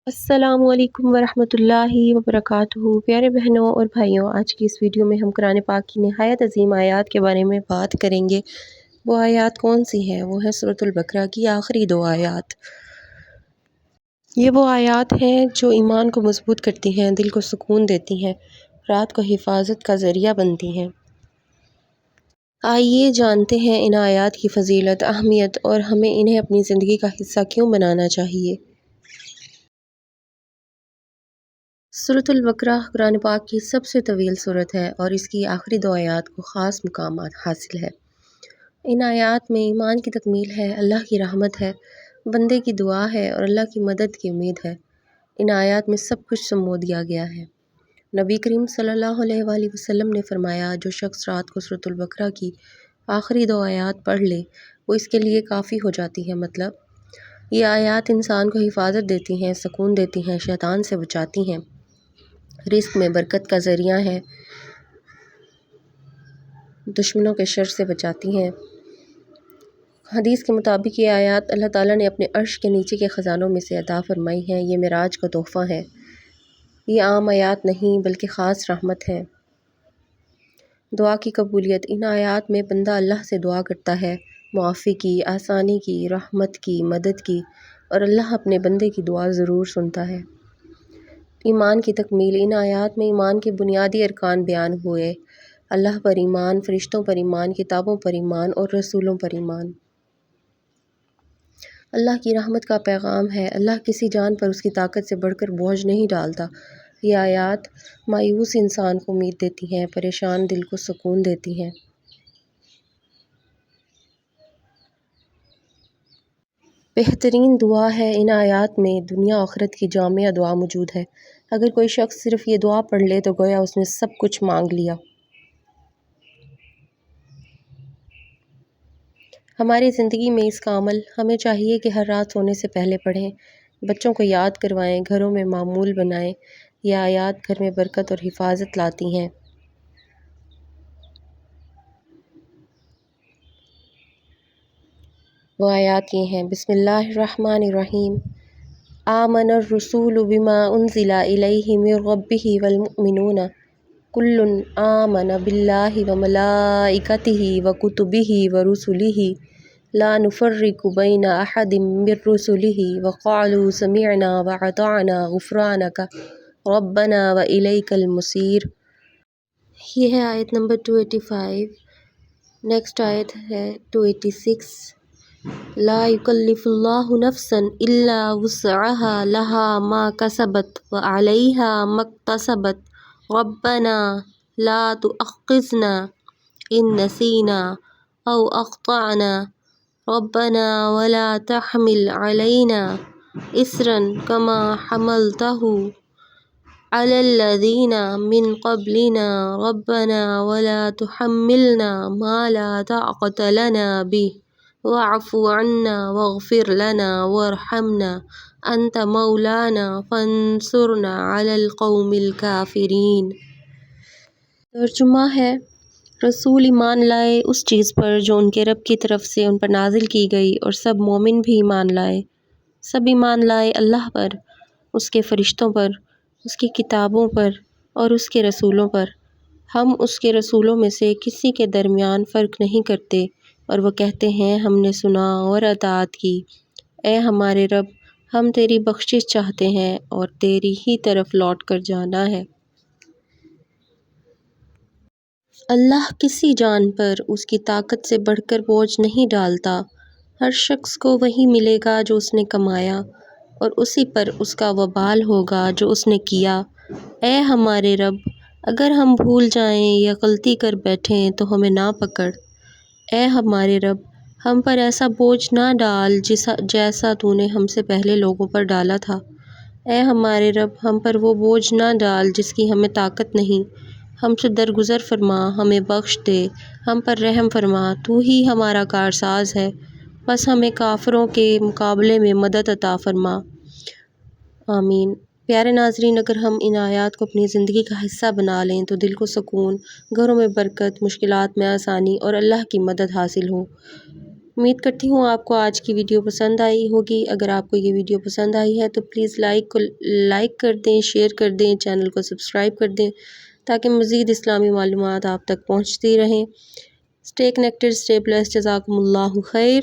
السلام علیکم ورحمۃ اللہ وبرکاتہ۔ پیارے بہنوں اور بھائیوں، آج کی اس ویڈیو میں ہم قرآن پاک کی نہایت عظیم آیات کے بارے میں بات کریں گے۔ وہ آیات کون سی ہیں؟ وہ ہے سورۃ البقرہ کی آخری 2 آیات۔ یہ وہ آیات ہیں جو ایمان کو مضبوط کرتی ہیں، دل کو سکون دیتی ہیں، رات کو حفاظت کا ذریعہ بنتی ہیں۔ آئیے جانتے ہیں ان آیات کی فضیلت، اہمیت اور ہمیں انہیں اپنی زندگی کا حصہ کیوں بنانا چاہیے۔ سورۃ البقرہ قرآن پاک کی سب سے طویل سورت ہے اور اس کی آخری 2 آیات کو خاص مقامات حاصل ہے۔ ان آیات میں ایمان کی تکمیل ہے، اللہ کی رحمت ہے، بندے کی دعا ہے اور اللہ کی مدد کی امید ہے۔ ان آیات میں سب کچھ سمو دیا گیا ہے۔ نبی کریم صلی اللہ علیہ وآلہ وسلم نے فرمایا، جو شخص رات کو سورۃ البقرہ کی آخری 2 آیات پڑھ لے وہ اس کے لیے کافی ہو جاتی ہے۔ مطلب یہ آیات انسان کو حفاظت دیتی ہیں، سکون دیتی ہیں، شیطان سے بچاتی ہیں، رزق میں برکت کا ذریعہ ہے، دشمنوں کے شر سے بچاتی ہیں۔ حدیث کے مطابق یہ آیات اللہ تعالیٰ نے اپنے عرش کے نیچے کے خزانوں میں سے عطا فرمائی ہیں۔ یہ معراج کا تحفہ ہے۔ یہ عام آیات نہیں بلکہ خاص رحمت ہے۔ دعا کی قبولیت۔ ان آیات میں بندہ اللہ سے دعا کرتا ہے، معافی کی، آسانی کی، رحمت کی، مدد کی، اور اللہ اپنے بندے کی دعا ضرور سنتا ہے۔ ایمان کی تکمیل۔ ان آیات میں ایمان کے بنیادی ارکان بیان ہوئے۔ اللہ پر ایمان، فرشتوں پر ایمان، کتابوں پر ایمان اور رسولوں پر ایمان۔ اللہ کی رحمت کا پیغام ہے، اللہ کسی جان پر اس کی طاقت سے بڑھ کر بوجھ نہیں ڈالتا۔ یہ آیات مایوس انسان کو امید دیتی ہیں، پریشان دل کو سکون دیتی ہیں۔ بہترین دعا ہے۔ ان آیات میں دنیا آخرت کی جامع دعا موجود ہے۔ اگر کوئی شخص صرف یہ دعا پڑھ لے تو گویا اس نے سب کچھ مانگ لیا۔ ہماری زندگی میں اس کا عمل ہمیں چاہیے کہ ہر رات سونے سے پہلے پڑھیں، بچوں کو یاد کروائیں، گھروں میں معمول بنائیں۔ یہ آیات گھر میں برکت اور حفاظت لاتی ہیں۔ وہ آیات یہ ہیں: بسم اللہ الرحمن الرحیم۔ آمن الرسول بما انزل الیہ من ربہ والمؤمنون کل آمن باللہ وملائکتہ وکتبہ ورسلہ لا نفرق بین احد من رسلہ وقالوا سمعنا واطعنا غفرانک ربنا والیک المصیر۔ یہ ہے آیت نمبر 285۔ نیکسٹ آیت ہے 286۔ لا یکلف اللہ نفسا الا وسعها لها ما کسبت وعلیہا ما اکتسبت ربنا لا تؤاخذنا ان نسینا او اخطأنا ربنا ولا تحمل علینا اصرا کما حملته علی الذین من قبلنا ربنا ولا تحملنا ما لا طاقة لنا به واعف عنا واغفر لنا وارحمنا انت مولانا فانصرنا علی القوم الکافرین۔ ترجمہ ہے: رسول ایمان لائے اس چیز پر جو ان کے رب کی طرف سے ان پر نازل کی گئی اور سب مومن بھی ایمان لائے۔ سب ایمان لائے اللہ پر، اس کے فرشتوں پر، اس کی کتابوں پر اور اس کے رسولوں پر۔ ہم اس کے رسولوں میں سے کسی کے درمیان فرق نہیں کرتے اور وہ کہتے ہیں ہم نے سنا اور اطاعت کی۔ اے ہمارے رب، ہم تیری بخشش چاہتے ہیں اور تیری ہی طرف لوٹ کر جانا ہے۔ اللہ کسی جان پر اس کی طاقت سے بڑھ کر بوجھ نہیں ڈالتا۔ ہر شخص کو وہی ملے گا جو اس نے کمایا اور اسی پر اس کا وبال ہوگا جو اس نے کیا۔ اے ہمارے رب، اگر ہم بھول جائیں یا غلطی کر بیٹھیں تو ہمیں نہ پکڑ۔ اے ہمارے رب، ہم پر ایسا بوجھ نہ ڈال جیسا تو نے ہم سے پہلے لوگوں پر ڈالا تھا۔ اے ہمارے رب، ہم پر وہ بوجھ نہ ڈال جس کی ہمیں طاقت نہیں۔ ہم سے درگزر فرما، ہمیں بخش دے، ہم پر رحم فرما، تو ہی ہمارا کارساز ہے، بس ہمیں کافروں کے مقابلے میں مدد عطا فرما۔ آمین۔ پیارے ناظرین، اگر ہم ان آیات کو اپنی زندگی کا حصہ بنا لیں تو دل کو سکون، گھروں میں برکت، مشکلات میں آسانی اور اللہ کی مدد حاصل ہو۔ امید کرتی ہوں آپ کو آج کی ویڈیو پسند آئی ہوگی۔ اگر آپ کو یہ ویڈیو پسند آئی ہے تو پلیز لائک کر دیں، شیئر کر دیں، چینل کو سبسکرائب کر دیں تاکہ مزید اسلامی معلومات آپ تک پہنچتی رہیں۔ اسٹے کنیکٹڈ، اسٹے بلیسڈ، جزاکم اللہ خیر۔